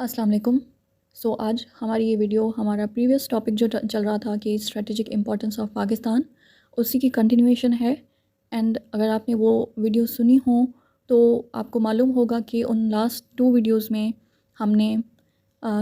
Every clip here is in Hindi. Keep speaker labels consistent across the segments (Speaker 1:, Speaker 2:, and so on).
Speaker 1: अस्सलाम वालेकुम। आज हमारी ये वीडियो हमारा प्रीवियस टॉपिक जो चल रहा था कि स्ट्रेटेजिक इम्पोर्टेंस ऑफ पाकिस्तान, उसी की कंटिन्यूएशन है। एंड अगर आपने वो वीडियो सुनी हो तो आपको मालूम होगा कि उन लास्ट 2 वीडियोस में हमने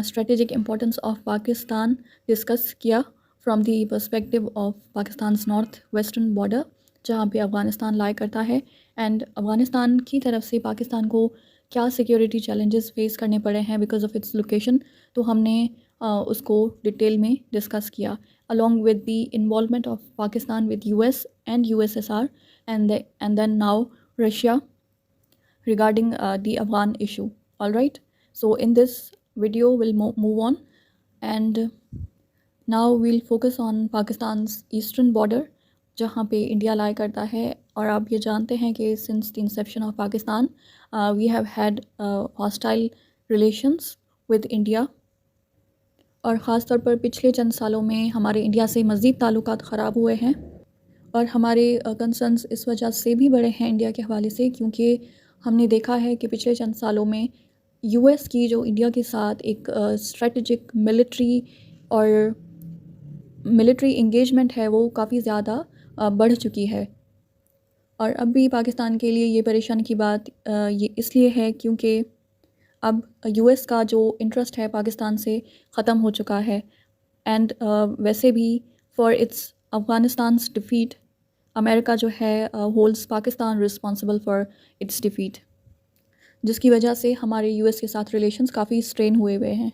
Speaker 1: strategic importance of Pakistan discuss किया from the perspective of Pakistan north western border, जहाँ पे अफ़गानिस्तान लाई करता है। एंड अफ़गानिस्तान की तरफ से पाकिस्तान को क्या सिक्योरिटी चैलेंजेस फेस करने पड़े हैं बिकॉज ऑफ इट्स लोकेशन, तो हमने उसको डिटेल में डिस्कस किया along with the involvement of Pakistan with US and USSR and then now Russia regarding the Afghan issue. All right, so in this video we'll move on, and now we'll focus on Pakistan's eastern border, जहाँ पे इंडिया लाई करता है। और आप ये जानते हैं कि since the inception of Pakistan we have had hostile relations with India, और ख़ास तौर पर पिछले चंद सालों में हमारे इंडिया से मज़ीद ताल्लुकात ख़राब हुए हैं। और हमारे कंसर्न्स इस वजह से भी बड़े हैं इंडिया के हवाले से, क्योंकि हमने देखा है कि पिछले चंद सालों में यूएस की जो इंडिया के साथ एक स्ट्रेटजिक मिलिट्री इंगेजमेंट है वो काफ़ी ज़्यादा बढ़ चुकी है। और अब भी पाकिस्तान के लिए ये परेशानी की बात ये इसलिए है क्योंकि अब यूएस का जो इंटरेस्ट है पाकिस्तान से ख़त्म हो चुका है। एंड वैसे भी फॉर इट्स अफ़गानिस्तान्स डिफ़ीट, अमेरिका जो है holds Pakistan responsible for its defeat, जिसकी वजह से हमारे यूएस के साथ रिलेशंस काफ़ी स्ट्रेन हुए हैं।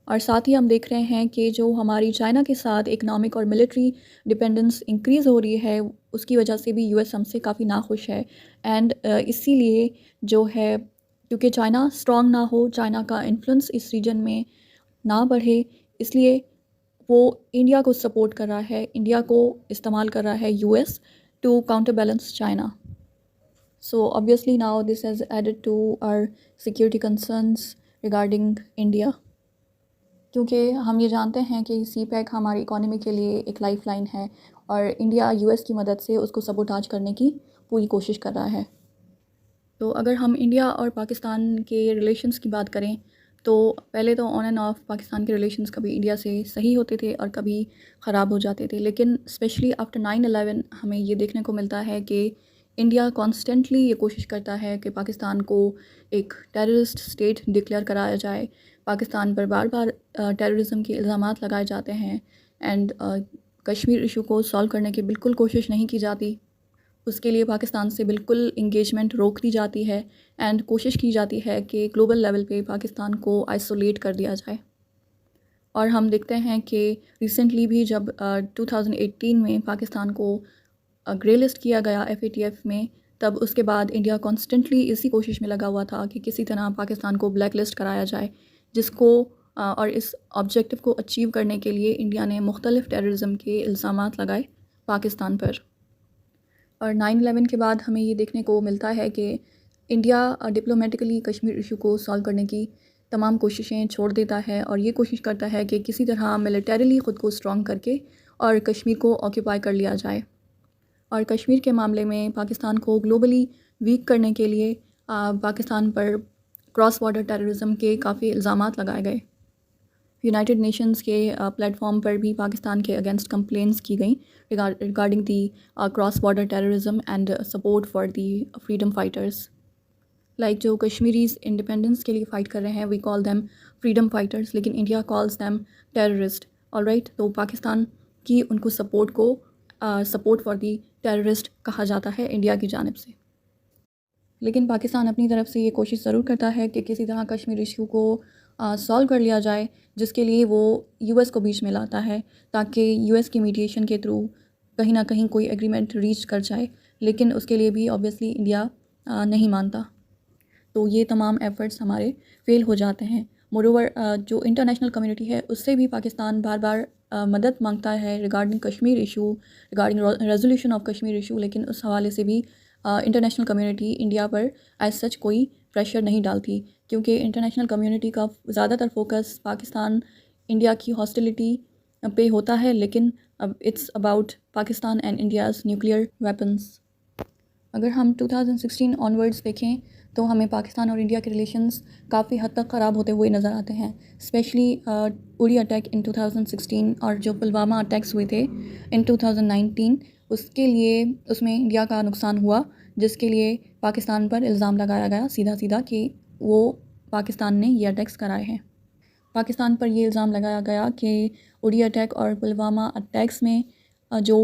Speaker 1: और साथ ही हम देख रहे हैं कि जो हमारी चाइना के साथ इकनॉमिक और मिलिट्री डिपेंडेंस इंक्रीज़ हो रही है, उसकी वजह से भी यूएस हमसे काफ़ी नाखुश है। एंड इसीलिए जो है, क्योंकि चाइना स्ट्रॉन्ग ना हो, चाइना का इन्फ्लुएंस इस रीजन में ना बढ़े, इसलिए वो इंडिया को सपोर्ट कर रहा है, इंडिया को इस्तेमाल कर रहा है US to counter balance China. So obviously now this has added to our security concerns regarding India, क्योंकि हम ये जानते हैं कि सी पैक हमारी इकॉनमी के लिए एक लाइफ लाइन है और इंडिया यूएस की मदद से उसको सबोटाज करने की पूरी कोशिश कर रहा है। तो अगर हम इंडिया और पाकिस्तान के रिलेशंस की बात करें तो पहले तो ऑन एंड ऑफ पाकिस्तान के रिलेशंस कभी इंडिया से सही होते थे और कभी ख़राब हो जाते थे, लेकिन स्पेशली आफ्टर 9/11 हमें ये देखने को मिलता है कि इंडिया कॉन्स्टेंटली ये कोशिश करता है कि पाकिस्तान को एक टेररिस्ट स्टेट डिक्लेयर कराया जाए। पाकिस्तान पर बार बार टेररिज्म के इल्ज़ामात लगाए जाते हैं एंड कश्मीर इशू को सॉल्व करने की बिल्कुल कोशिश नहीं की जाती। उसके लिए पाकिस्तान से बिल्कुल इंगेजमेंट रोक दी जाती है एंड कोशिश की जाती है कि ग्लोबल लेवल पे पाकिस्तान को आइसोलेट कर दिया जाए। और हम देखते हैं कि रिसेंटली भी जब 2018 में पाकिस्तान को ग्रे लिस्ट किया गया FATF में, तब उसके बाद इंडिया कॉन्स्टेंटली इसी कोशिश में लगा हुआ था कि किसी तरह पाकिस्तान को ब्लैक लिस्ट कराया जाए, जिसको और इस ऑब्जेक्टिव को अचीव करने के लिए इंडिया ने मुख्तलिफ टेररिज्म के इल्ज़ामात लगाए पाकिस्तान पर। और 9/11 के बाद हमें ये देखने को मिलता है कि इंडिया डिप्लोमेटिकली कश्मीर इशू को सॉल्व करने की तमाम कोशिशें छोड़ देता है और ये कोशिश करता है कि किसी तरह मिलिटरीली ख़ुद को स्ट्रॉन्ग करके और कश्मीर को ऑक्यूपाई कर लिया जाए। और कश्मीर के मामले में पाकिस्तान को ग्लोबली वीक करने के लिए पाकिस्तान पर क्रॉस बॉर्डर टेररिज्म के काफ़ी इल्ज़ामात लगाए गए। यूनाइटेड नेशंस के प्लेटफॉर्म पर भी पाकिस्तान के अगेंस्ट कंप्लेंट्स की गई regarding the cross border terrorism and support for the freedom fighters. Like जो कश्मीरीज इंडिपेंडेंस के लिए फ़ाइट कर रहे हैं, we call them freedom fighters, लेकिन India calls them terrorist. Alright, तो पाकिस्तान की उनको सपोर्ट फॉर दी टेररिस्ट कहा जाता है इंडिया की जानिब से। लेकिन पाकिस्तान अपनी तरफ से ये कोशिश ज़रूर करता है कि किसी तरह कश्मीर इशू को सॉल्व कर लिया जाए, जिसके लिए वो यूएस को बीच में लाता है ताकि यूएस की मीडिएशन के थ्रू कहीं ना कहीं कोई एग्रीमेंट रीच कर जाए, लेकिन उसके लिए भी ऑब्वियसली इंडिया नहीं मानता। तो ये तमाम एफ़र्ट्स हमारे फ़ेल हो जाते हैं। मोरोवर जो इंटरनेशनल कम्युनिटी है उससे भी पाकिस्तान बार बार मदद मांगता है regarding Kashmir issue, regarding resolution of Kashmir issue, लेकिन उस हवाले से भी इंटरनेशनल कम्युनिटी इंडिया पर एज सच कोई प्रेशर नहीं डालती, क्योंकि इंटरनेशनल कम्युनिटी का ज़्यादातर फोकस पाकिस्तान इंडिया की हॉस्टिलिटी पे होता है, लेकिन अब it's about Pakistan and India's nuclear weapons. अगर हम 2016 ऑनवर्ड्स देखें तो हमें पाकिस्तान और इंडिया के रिलेशंस काफ़ी हद तक ख़राब होते हुए नज़र आते हैं। स्पेशली उरी अटैक इन 2016 और जो पुलवामा अटैक्स हुए थे इन 2019, उसके लिए उसमें इंडिया का नुकसान हुआ, जिसके लिए पाकिस्तान पर इल्ज़ाम लगाया गया सीधा सीधा कि वो पाकिस्तान ने ये अटैक्स कराए हैं। पाकिस्तान पर ये इल्ज़ाम लगाया गया कि उरी अटैक और पुलवामा अटैक्स में जो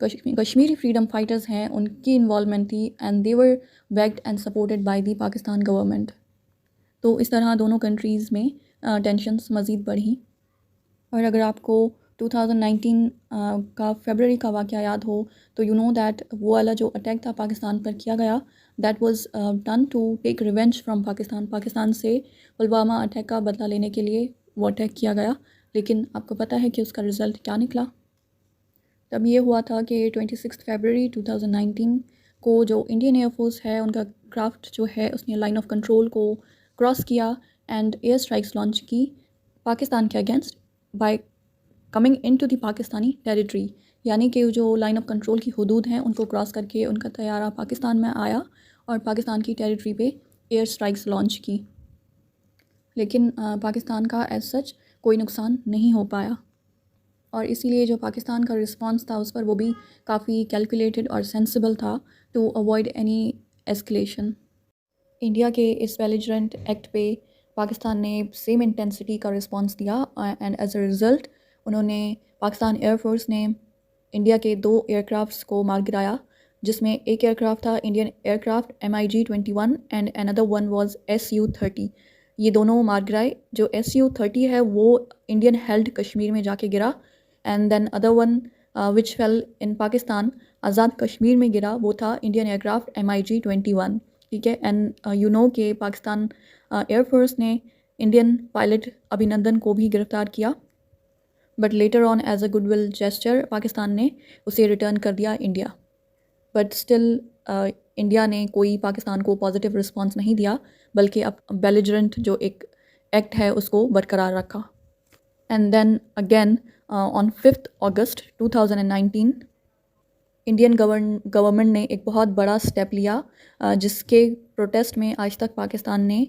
Speaker 1: कश्मीरी फ्रीडम फाइटर्स हैं उनकी इन्वॉल्वमेंट थी, and they were backed and supported by the Pakistan government. तो इस तरह दोनों कंट्रीज़ में टेंशन्स मज़ीद बढ़ी। और अगर आपको 2019 का फरवरी का वाक़या याद हो तो यू नो दैट वो वाला जो अटैक था पाकिस्तान पर किया गया, that was done to take revenge from Pakistan से पुलवामा अटैक का बदला लेने के लिए वो अटैक किया गया। लेकिन आपको पता है कि उसका रिज़ल्ट क्या निकला? तब ये हुआ था कि 26 फरवरी 2019 को जो इंडियन एयरफोर्स है उनका क्राफ्ट जो है उसने लाइन ऑफ कंट्रोल को क्रॉस किया एंड एयर स्ट्राइक्स लॉन्च की पाकिस्तान के against by coming into the Pakistani territory. यानी कि जो लाइन ऑफ कंट्रोल की हदूद हैं उनको क्रॉस करके उनका तैयारा पाकिस्तान में आया और पाकिस्तान की टेरिटरी पे एयर स्ट्राइक्स लॉन्च की। लेकिन पाकिस्तान का एज सच कोई नुकसान नहीं हो पाया, और इसीलिए जो पाकिस्तान का रिस्पांस था उस पर वो भी काफ़ी कैलकुलेटेड और सेंसिबल था to avoid any escalation. India के इस बेलिजरेंट एक्ट पे पाकिस्तान ने सेम इंटेंसिटी का रिस्पांस दिया एंड एज अ रिज़ल्ट उन्होंने पाकिस्तान एयरफोर्स ने इंडिया के 2 एयरक्राफ्ट्स को मार गिराया, जिसमें एक एयरक्राफ्ट था Indian aircraft MiG-21 and another one was Su-30। ये दोनों मार गिराए। जो Su-30 है वो इंडियन हेल्ड कश्मीर में जाके गिरा, and then other one which fell in Pakistan Azad Kashmir में गिरा, वो था इंडियन एयरक्राफ्ट MiG-21। ठीक है, एंड यू नो के पाकिस्तान एयरफोर्स ने इंडियन पायलट अभिनंदन को भी गिरफ्तार किया, but later on as a goodwill gesture Pakistan ने उसे रिटर्न कर दिया इंडिया। बट स्टिल इंडिया ने कोई पाकिस्तान को पॉजिटिव रिस्पांस नहीं दिया, बल्कि अब बेलिजरेंट जो एक एक्ट है उसको बरकरार रखा। And then again on 5 August 2019 Indian government ने एक बहुत बड़ा स्टेप लिया, जिसके प्रोटेस्ट में आज तक पाकिस्तान ने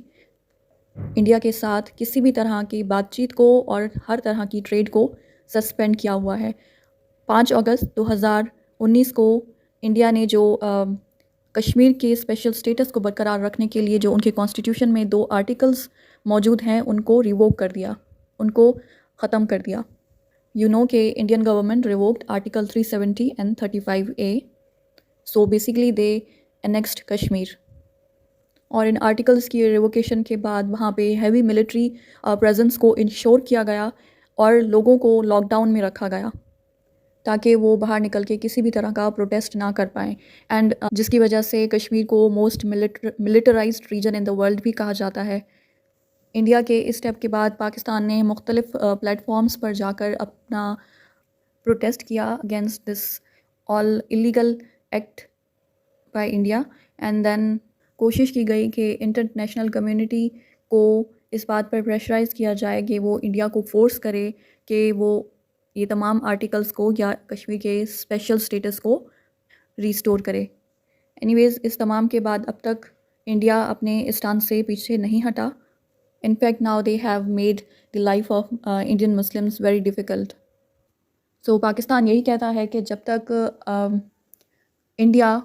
Speaker 1: इंडिया के साथ किसी भी तरह की बातचीत को और हर तरह की ट्रेड को सस्पेंड किया हुआ है। 5 अगस्त 2019 को इंडिया ने जो कश्मीर के स्पेशल स्टेटस को बरकरार रखने के लिए जो उनके कॉन्स्टिट्यूशन में 2 आर्टिकल्स मौजूद हैं उनको रिवोक कर दिया, उनको ख़त्म कर दिया। यू नो के Indian government revoked article 370 and 35A। So basically they annexed Kashmir, और इन आर्टिकल्स की रिवोकेशन के बाद वहाँ पे हैवी मिलिट्री प्रेजेंस को इंश्योर किया गया और लोगों को लॉकडाउन में रखा गया ताकि वो बाहर निकल के किसी भी तरह का प्रोटेस्ट ना कर पाएँ, एंड जिसकी वजह से कश्मीर को most militarised region in the world भी कहा जाता है। इंडिया के इस स्टेप के बाद पाकिस्तान ने मुख्तलिफ प्लेटफॉर्म्स पर जाकर अपना प्रोटेस्ट किया against this all illegal act by India, and then कोशिश की गई कि इंटरनेशनल कम्युनिटी को इस बात पर प्रेशराइज़ किया जाए कि वो इंडिया को फोर्स करे कि वो ये तमाम आर्टिकल्स को या कश्मीर के स्पेशल स्टेटस को रीस्टोर करे। एनीवेज़, इस तमाम के बाद अब तक इंडिया अपने स्टांस से पीछे नहीं हटा। In fact now they have made the life of Indian Muslims very difficult. So Pakistan यही कहता है कि जब तक इंडिया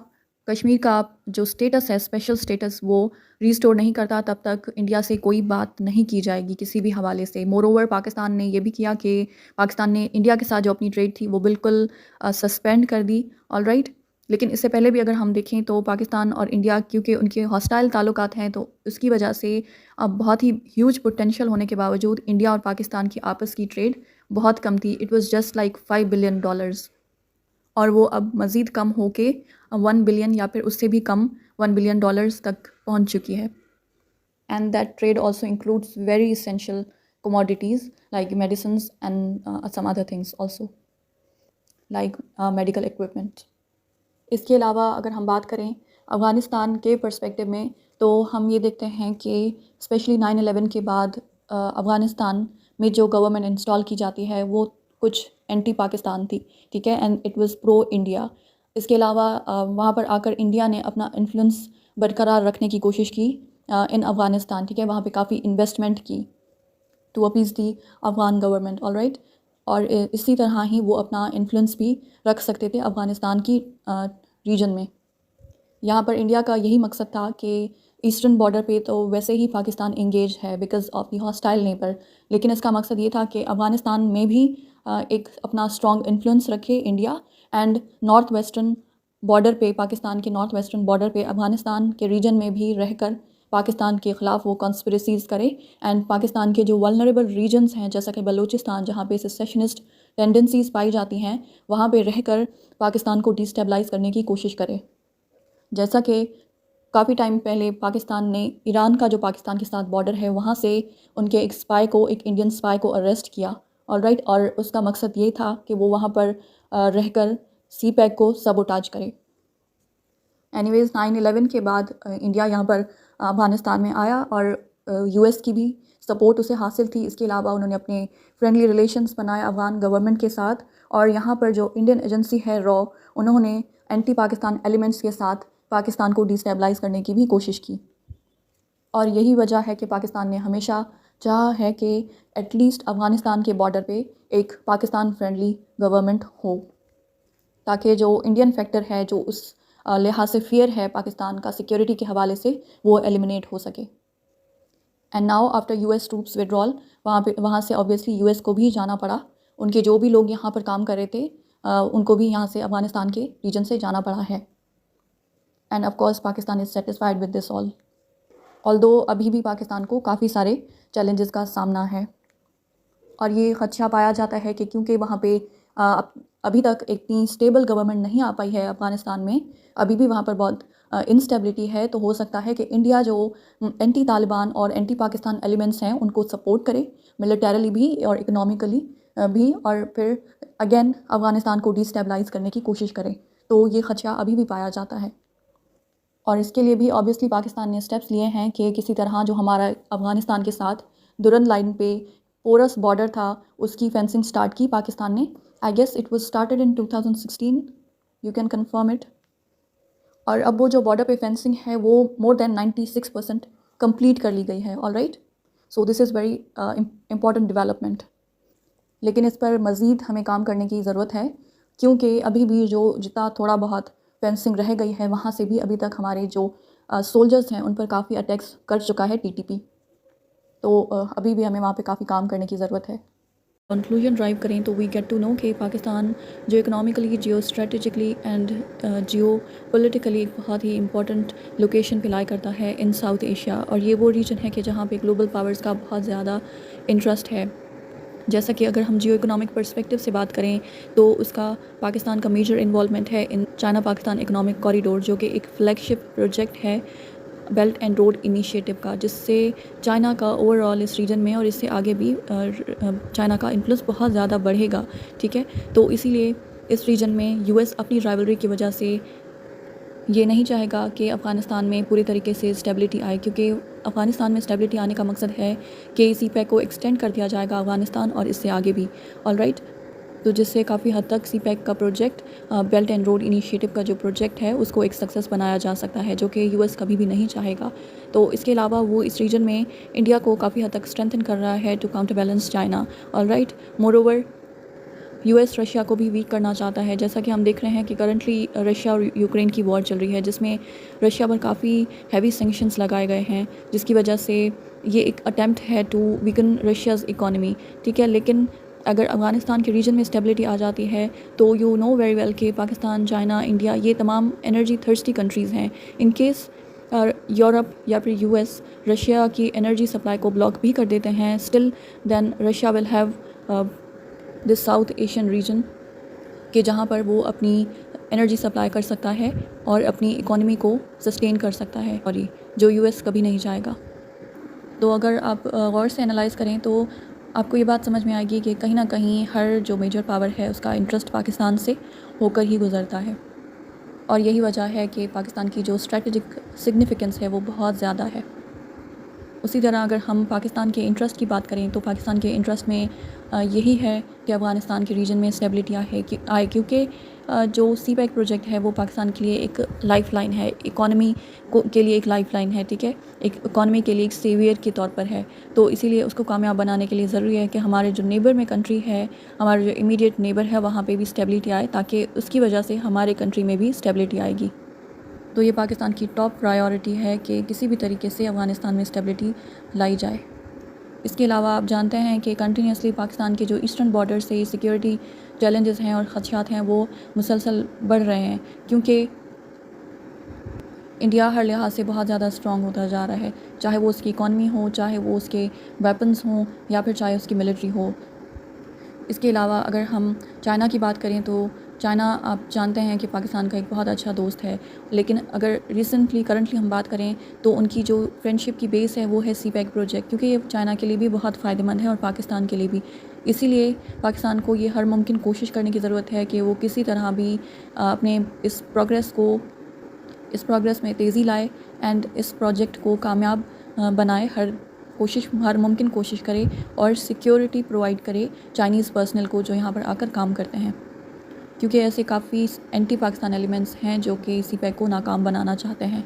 Speaker 1: कश्मीर का जो स्टेटस है, स्पेशल स्टेटस, वो रीस्टोर नहीं करता तब तक इंडिया से कोई बात नहीं की जाएगी किसी भी हवाले से। मोरोवर पाकिस्तान ने ये भी किया कि पाकिस्तान ने इंडिया के साथ जो अपनी ट्रेड थी वो बिल्कुल सस्पेंड कर दी। ऑलराइट, लेकिन इससे पहले भी अगर हम देखें तो पाकिस्तान और इंडिया क्योंकि उनके हॉस्टाइल ताल्लुकात हैं, तो उसकी वजह से अब बहुत ही ह्यूज पोटेंशियल होने के बावजूद इंडिया और पाकिस्तान की आपस की ट्रेड बहुत कम थी। It was just like $5 billion, और वो अब मज़ीद कम होके 1 बिलियन या फिर उससे भी कम $1 बिलियन तक पहुंच चुकी है। And that trade also includes very essential commodities like medicines and some other things also like medical equipment. इसके अलावा अगर हम बात करें अफ़गानिस्तान के पर्सपेक्टिव में, तो हम ये देखते हैं कि स्पेशली 9/11 के बाद अफ़गानिस्तान में जो गवर्नमेंट इंस्टॉल की जाती है वो कुछ एंटी पाकिस्तान थी, ठीक है, and it was pro India. इसके अलावा वहाँ पर आकर इंडिया ने अपना इन्फ्लुएंस बरकरार रखने की कोशिश की इन अफ़गानिस्तान, ठीक है, वहाँ पे काफ़ी इन्वेस्टमेंट की to appease the Afghan government, alright. और इसी तरह ही वो अपना इन्फ्लुएंस भी रख सकते थे अफ़गानिस्तान की रीजन में। यहाँ पर इंडिया का यही मकसद था कि ईस्टर्न बॉर्डर पे तो वैसे ही पाकिस्तान इंगेज है because of the hostile neighbour, लेकिन इसका मकसद ये था कि अफ़गानिस्तान में भी एक अपना स्ट्रॉन्ग इन्फ्लुएंस रखे India, and north western border पे, पाकिस्तान के नॉर्थ वेस्टर्न बॉर्डर पे अफ़गानिस्तान के रीजन में भी रहकर पाकिस्तान के ख़िलाफ़ वो कॉन्स्पिरेसीज़ करे, एंड पाकिस्तान के जो वल्नरेबल रीजन्स हैं जैसा कि बलूचिस्तान जहाँ पे सेसेशनिस्ट टेंडेंसीज़ पाई जाती हैं, वहाँ पे रहकर पाकिस्तान को डिस्टेबलाइज़ करने की कोशिश करे। जैसा कि काफ़ी टाइम पहले पाकिस्तान ने ईरान का जो पाकिस्तान के साथ बॉर्डर है वहाँ से उनके एक स्पाई को, एक इंडियन स्पाई को अरेस्ट किया, ऑलराइट, और उसका मकसद ये था कि वो वहाँ पर रहकर सी पैक को सबोटाज करे। एनीवेज़ 9/11 के बाद इंडिया यहाँ पर अफ़गानिस्तान में आया और यूएस की भी सपोर्ट उसे हासिल थी। इसके अलावा उन्होंने अपने फ्रेंडली रिलेशंस बनाए अफ़गान गवर्नमेंट के साथ, और यहाँ पर जो इंडियन एजेंसी है रॉ, उन्होंने एंटी पाकिस्तान एलिमेंट्स के साथ पाकिस्तान को डिस्टेबलाइज़ करने की भी कोशिश की। और यही वजह है कि पाकिस्तान ने हमेशा चाहा है कि एटलीस्ट अफ़गानिस्तान के बॉर्डर पे एक पाकिस्तान फ्रेंडली गवर्नमेंट हो, ताकि जो इंडियन फैक्टर है, जो उस लिहाज से फियर है पाकिस्तान का सिक्योरिटी के हवाले से, वो एलिमिनेट हो सके। And now after US troops withdrawal, वहाँ से ऑब्वियसली यूएस को भी जाना पड़ा। उनके जो भी लोग यहाँ पर काम कर रहे थे उनको भी यहाँ से अफ़गानिस्तान के रीजन से जाना पड़ा है। End of course Pakistan is satisfied with this although अभी भी पाकिस्तान को काफ़ी सारे चैलेंजेस का सामना है, और ये खदशा पाया जाता है कि क्योंकि वहाँ पे अभी तक इतनी स्टेबल गवर्नमेंट नहीं आ पाई है अफ़गानिस्तान में, अभी भी वहाँ पर बहुत इंस्टेबिलिटी है, तो हो सकता है कि इंडिया जो एंटी तालिबान और एंटी पाकिस्तान एलिमेंट्स हैं उनको सपोर्ट करे मिलिटरीली भी और इकोनॉमिकली भी, और फिर अगेन अफ़गानिस्तान को डिस्टेबलाइज़ करने की कोशिश करे। तो ये खदशा अभी भी पाया जाता है, और इसके लिए भी ऑब्वियसली पाकिस्तान ने स्टेप्स लिए हैं कि किसी तरह जो हमारा अफ़गानिस्तान के साथ दुरन लाइन पे पोरस बॉर्डर था उसकी फेंसिंग स्टार्ट की पाकिस्तान ने। I guess it was started in 2016, you can confirm it. और अब वो जो बॉर्डर पे फेंसिंग है वो मोर देन 96% कंप्लीट कर ली गई है, alright. So this is very important development, लेकिन इस पर मज़ीद हमें काम करने की ज़रूरत है, क्योंकि अभी भी जो जितना थोड़ा बहुत फेंसिंग रह गई है वहाँ से भी अभी तक हमारे जो सोल्जर्स हैं उन पर काफ़ी अटैक्स कर चुका है टीटीपी। तो अभी भी हमें वहाँ पे काफ़ी काम करने की ज़रूरत है। कंक्लूजन ड्राइव करें तो वी गेट टू नो कि पाकिस्तान जो economically, Jio strategically and Jio politically एक बहुत ही इंपॉर्टेंट लोकेशन पे लाई करता है इन साउथ एशिया, और ये वो रीजन है कि जहाँ पे ग्लोबल पावर्स का बहुत ज़्यादा इंटरेस्ट है। जैसा कि अगर हम जियो इकोनॉमिक पर्सपेक्टिव से बात करें तो उसका पाकिस्तान का मेजर इन्वॉल्वमेंट है in China Pakistan economic corridor, जो कि एक फ्लैगशिप प्रोजेक्ट है बेल्ट एंड रोड इनिशिएटिव का, जिससे चाइना का ओवरऑल इस रीजन में और इससे आगे भी चाइना का इन्फ्लुएंस बहुत ज़्यादा बढ़ेगा, ठीक है। तो इसीलिए इस रीजन में यूएस अपनी राइवलरी की वजह से ये नहीं चाहेगा कि अफ़गानिस्तान में पूरी तरीके से स्टेबिलिटी आए, क्योंकि अफ़गानिस्तान में स्टेबिलिटी आने का मकसद है कि सी पैक को एक्सटेंड कर दिया जाएगा अफ़गानिस्तान और इससे आगे भी, ऑलराइट। तो जिससे काफ़ी हद तक सी पैक का project, belt and road initiative का जो प्रोजेक्ट है उसको एक सक्सेस बनाया जा सकता है, जो कि यूएस कभी भी नहीं चाहेगा। तो इसके अलावा वो इस रीजन में इंडिया को काफ़ी हद तक स्ट्रेंथन कर रहा है to counter balance China, alright. Moreover US Russia को भी वीक करना चाहता है, जैसा कि हम देख रहे हैं कि करंटली रशिया और यूक्रेन की वॉर चल रही है, जिसमें रशिया पर काफ़ी हैवी सैंक्शंस लगाए गए हैं, जिसकी वजह से ये एक अटैम्प्ट है टू वीकन रशियाज़ इकोनॉमी, ठीक है। लेकिन अगर अफ़गानिस्तान के रीजन में स्टेबिलिटी आ जाती है तो यू नो वेरी वेल कि पाकिस्तान, चाइना, इंडिया, ये तमाम एनर्जी थर्स्टी कंट्रीज़ हैं। इन केस यूरोप या फिर यूएस रशिया की एनर्जी सप्लाई को ब्लॉक भी कर देते हैं, still then Russia will have this South Asian region के जहाँ पर वो अपनी एनर्जी सप्लाई कर सकता है और अपनी इकोनॉमी को सस्टेन कर सकता है, और ये जो यूएस कभी नहीं चाहेगा। तो अगर आप गौर से एनालाइज़ करें तो आपको ये बात समझ में आएगी कि कहीं ना कहीं हर जो मेजर पावर है उसका इंटरेस्ट पाकिस्तान से होकर ही गुज़रता है, और यही वजह है कि पाकिस्तान की जो स्ट्रेटजिक सिग्निफिकेंस है वो बहुत ज़्यादा है। उसी तरह अगर हम पाकिस्तान के इंटरेस्ट की बात करें तो पाकिस्तान के इंटरेस्ट में यही है कि अफ़गानिस्तान के रीजन में स्टेबिलिटी आए, क्योंकि जो सी पैक प्रोजेक्ट है वो पाकिस्तान के लिए एक लाइफ लाइन है, इकॉनमी को के लिए एक लाइफ लाइन है, ठीक है, एक इकॉनमी के लिए एक सेवियर के तौर पर है। तो इसीलिए उसको कामयाब बनाने के लिए ज़रूरी है कि हमारे जो नेबर में कंट्री है, हमारे जो इमीडिएट नेबर है, वहाँ पे भी स्टेबिलिटी आए, ताकि उसकी वजह से हमारे कंट्री में भी स्टेबिलिटी आएगी। तो ये पाकिस्तान की टॉप प्रायोरिटी है कि किसी भी तरीके से अफ़गानिस्तान में स्टेबिलिटी लाई जाए। इसके अलावा आप जानते हैं कि कंटिन्यूसली पाकिस्तान के जो ईस्टर्न बॉर्डर से सिक्योरिटी चैलेंजेस हैं और ख़दशात हैं वो मुसलसल बढ़ रहे हैं, क्योंकि इंडिया हर लिहाज से बहुत ज़्यादा स्ट्रॉन्ग होता जा रहा है, चाहे वो उसकी इकॉनमी हो, चाहे वो उसके वेपन्स हों, या फिर चाहे उसकी मिलिट्री हो। इसके अलावा अगर हम चाइना की बात करें तो चाइना आप जानते हैं कि पाकिस्तान का एक बहुत अच्छा दोस्त है, लेकिन अगर करंटली हम बात करें तो उनकी जो फ्रेंडशिप की बेस है वो है सी पैक प्रोजेक्ट, क्योंकि ये चाइना के लिए भी बहुत फ़ायदेमंद है और पाकिस्तान के लिए भी। इसीलिए पाकिस्तान को ये हर मुमकिन कोशिश करने की ज़रूरत है कि वो किसी तरह भी अपने इस प्रोग्रेस में तेज़ी लाए एंड इस प्रोजेक्ट को कामयाब बनाए, हर मुमकिन कोशिश करे और सिक्योरिटी प्रोवाइड करे चाइनीज़ पर्सनल को जो यहाँ पर आकर काम करते हैं, क्योंकि ऐसे काफ़ी एंटी पाकिस्तान एलिमेंट्स हैं जो कि सी पैक को नाकाम बनाना चाहते हैं।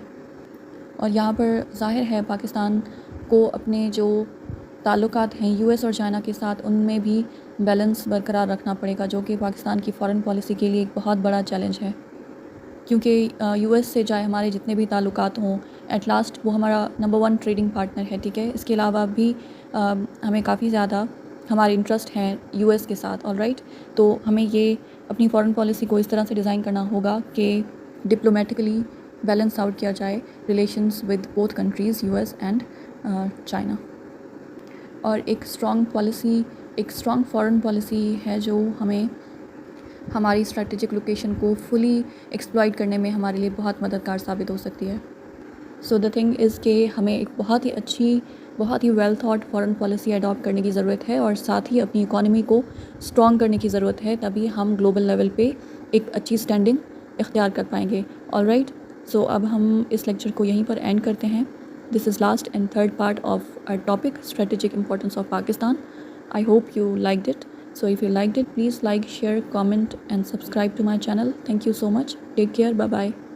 Speaker 1: और यहाँ पर ज़ाहिर है पाकिस्तान को अपने जो ताल्लुकात हैं यूएस और चाइना के साथ, उनमें भी बैलेंस बरकरार रखना पड़ेगा, जो कि पाकिस्तान की फ़ॉरेन पॉलिसी के लिए एक बहुत बड़ा चैलेंज है, क्योंकि यूएस से चाहे हमारे जितने भी ताल्लुकात हों, एट लास्ट वो हमारा नंबर 1 ट्रेडिंग पार्टनर है, ठीक है। इसके अलावा भी हमें काफ़ी ज़्यादा हमारे इंटरेस्ट हैं यूएस के साथ, ऑलराइट। तो हमें ये अपनी फ़ॉरेन पॉलिसी को इस तरह से डिज़ाइन करना होगा कि डिप्लोमेटिकली बैलेंस आउट किया जाए relations with both countries, US and China. और एक स्ट्रॉन्ग फ़ॉरेन पॉलिसी है जो हमें हमारी स्ट्रैटेजिक लोकेशन को फुली एक्सप्लॉइट करने में हमारे लिए बहुत मददगार साबित हो सकती है। सो द थिंग इज़ कि हमें एक बहुत ही अच्छी, बहुत ही well thought foreign policy adopt करने की ज़रूरत है, और साथ ही अपनी इकॉनमी को स्ट्रॉन्ग करने की ज़रूरत है, तभी हम ग्लोबल लेवल पे एक अच्छी स्टैंडिंग इख्तियार कर पाएंगे। ऑलराइट, सो अब हम इस लेक्चर को यहीं पर एंड करते हैं। This is last and third part of our topic, strategic importance of Pakistan. I hope you liked it. So if you liked it, please like, share, comment and subscribe to my channel. Thank you so much. Take care. Bye bye.